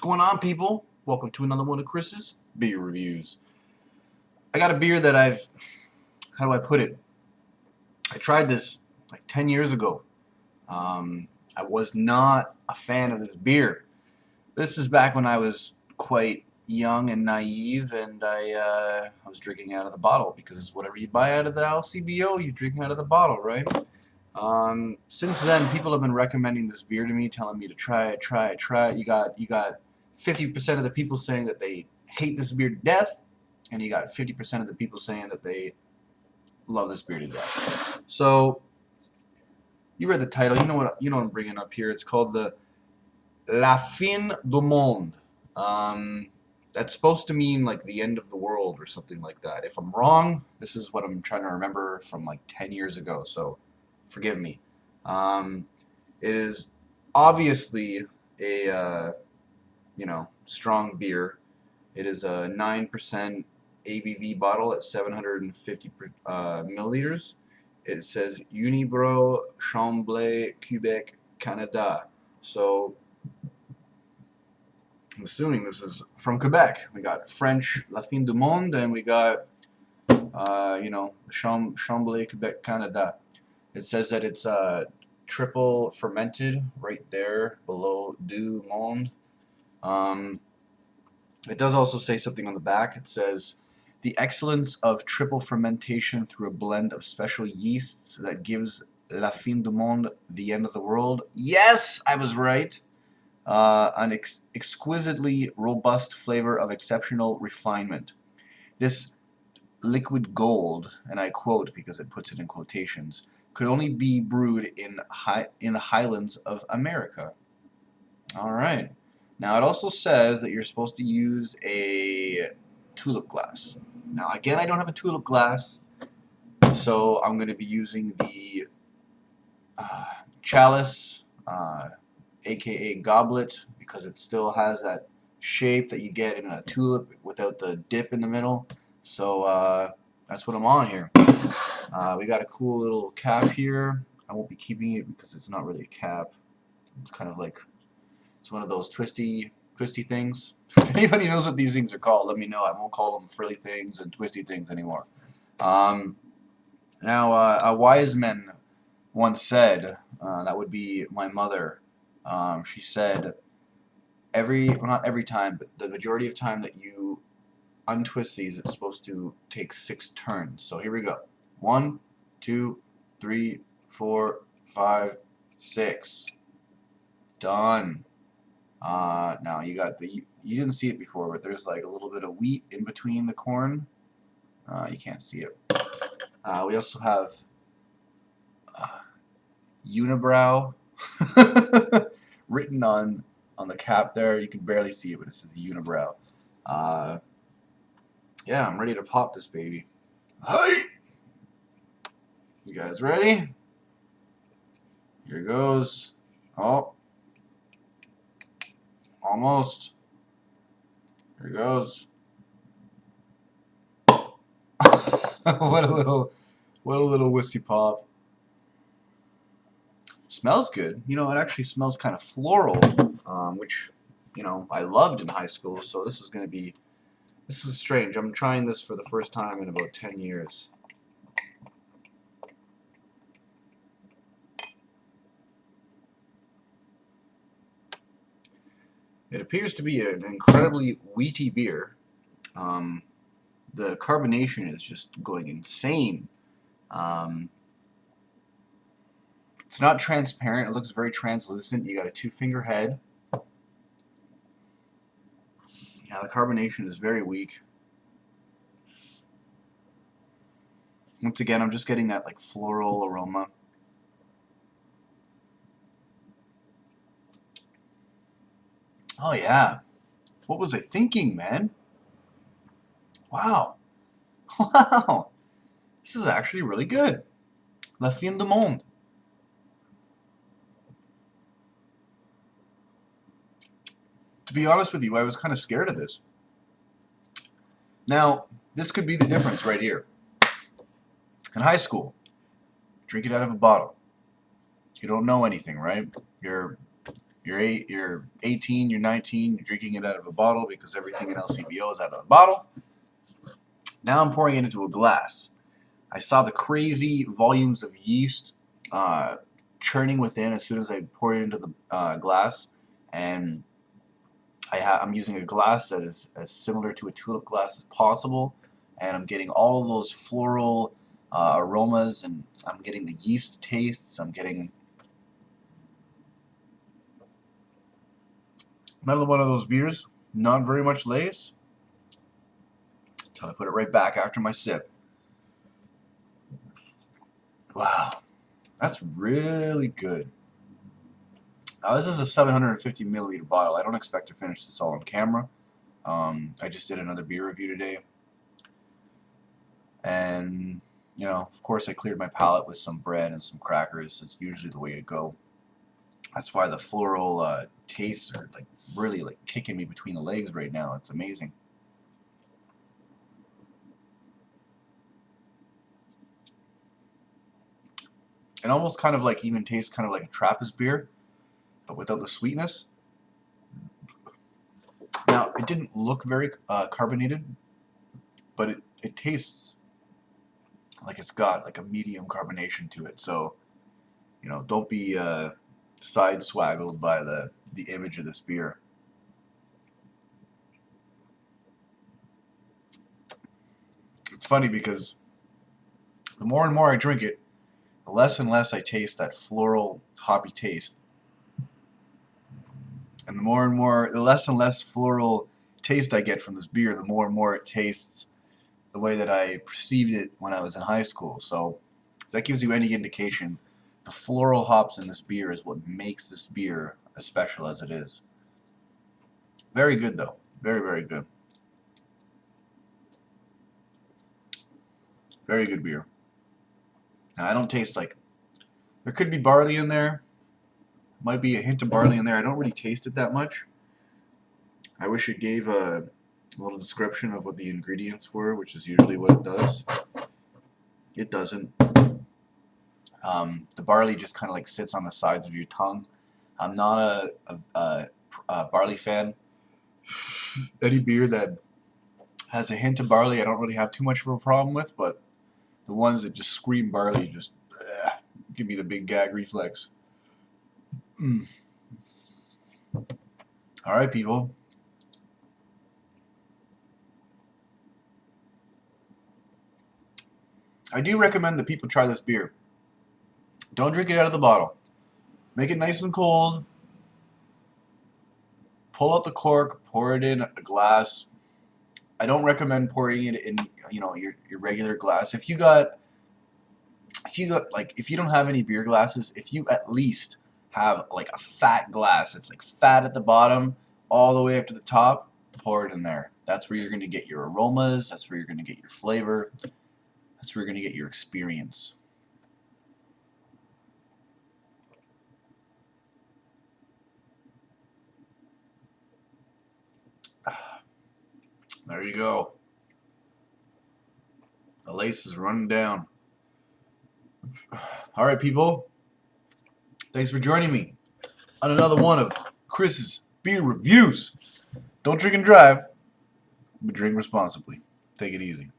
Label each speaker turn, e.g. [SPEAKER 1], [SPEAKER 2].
[SPEAKER 1] going on, people? Welcome to another one of Chris's beer reviews. I got a beer that how do I put it? I tried this like 10 years ago. I was not a fan of this beer. This is back when I was quite young and naive, and I was drinking out of the bottle because whatever you buy out of the LCBO, you drink out of the bottle, right? Since then, people have been recommending this beer to me, telling me to try it, try it, try it. You got 50% of the people saying that they hate this beer to death, and you got 50% of the people saying that they love this beer to death. So, you read the title. You know what I'm bringing up here. It's called the La Fin du Monde. That's supposed to mean like the end of the world or something like that. If I'm wrong, this is what I'm trying to remember from like 10 years ago. So, forgive me. It is obviously a strong beer. It is a 9% ABV bottle at 750 milliliters. It says Unibroue Quebec, Canada. So I'm assuming this is from Quebec. We got French La Fin du Monde, and we got Chambly, Quebec, Canada. It says that it's triple fermented right there below Du Monde. It does also say something on the back. It says, the excellence of triple fermentation through a blend of special yeasts that gives La Fin du Monde the end of the world. Yes, I was right. An exquisitely robust flavor of exceptional refinement. This liquid gold, and I quote because it puts it in quotations, could only be brewed in the highlands of America. All right. Now it also says that you're supposed to use a tulip glass. Now again, I don't have a tulip glass, so I'm going to be using the chalice, aka goblet, because it still has that shape that you get in a tulip without the dip in the middle. So that's what I'm on here. We got a cool little cap here. I won't be keeping it because it's not really a cap. It's kind of like, it's one of those twisty things. If anybody knows what these things are called, let me know. I won't call them frilly things and twisty things anymore. Now, a wise man once said, that would be my mother, she said, well, not every time, but the majority of time that you untwist these, it's supposed to take 6 turns. So here we go. 1, 2, 3, 4, 5, 6. Done. Now you got you didn't see it before, but there's like a little bit of wheat in between the corn. You can't see it. We also have Unibroue written on the cap there. You can barely see it, but it says Unibroue. Yeah, I'm ready to pop this baby. Hey! You guys ready? Here goes. Oh. Almost. Here goes. what a little whiskey pop. Smells good. You know, it actually smells kind of floral, which, I loved in high school. So this is strange. I'm trying this for the first time in about 10 years. It appears to be an incredibly wheaty beer. The carbonation is just going insane. It's not transparent. It looks very translucent. You got a 2-finger head. Now the carbonation is very weak. Once again, I'm just getting that like floral aroma. Oh yeah. What was I thinking, man? Wow. Wow. This is actually really good. La Fin du Monde. To be honest with you, I was kind of scared of this. Now, this could be the difference right here. In high school, drink it out of a bottle. You don't know anything, right? You're You're 18, you're 19, you're drinking it out of a bottle because everything in LCBO is out of a bottle. Now I'm pouring it into a glass. I saw the crazy volumes of yeast churning within as soon as I poured it into the glass, and I'm using a glass that is as similar to a tulip glass as possible, and I'm getting all of those floral aromas, and I'm getting the yeast tastes. I'm getting another one of those beers, not very much lace, until I put it right back after my sip. Wow, that's really good. This is a 750 milliliter bottle. I don't expect to finish this all on camera. I just did another beer review today, and of course, I cleared my palate with some bread and some crackers. It's usually the way to go. That's why the floral tastes are really kicking me between the legs right now. It's amazing. It almost kind of even tastes kind of like a Trappist beer, but without the sweetness. Now, it didn't look very carbonated, but it tastes like it's got a medium carbonation to it. So, don't be side swaggled by the image of this beer. It's funny because the more and more I drink it, the less and less I taste that floral hoppy taste. And the less and less floral taste I get from this beer, the more and more it tastes the way that I perceived it when I was in high school. So if that gives you any indication, the floral hops in this beer is what makes this beer as special as it is. Very good though. Very, very good. Very good beer. Now, I don't taste there could be barley in there. Might be a hint of barley in there. I don't really taste it that much. I wish it gave a little description of what the ingredients were, which is usually what it does. It doesn't. The barley just kind of sits on the sides of your tongue. I'm not a barley fan. Any beer that has a hint of barley I don't really have too much of a problem with, but the ones that just scream barley just give me the big gag reflex. Alright, people. I do recommend that people try this beer. Don't drink it out of the bottle. Make it nice and cold. Pull out the cork, pour it in a glass. I don't recommend pouring it in, your regular glass. If you don't have any beer glasses, if you at least have a fat glass that's fat at the bottom all the way up to the top, pour it in there. That's where you're going to get your aromas. That's where you're going to get your flavor. That's where you're going to get your experience. There you go. The lace is running down. Alright, people. Thanks for joining me on another one of Chris's beer reviews. Don't drink and drive, but drink responsibly. Take it easy.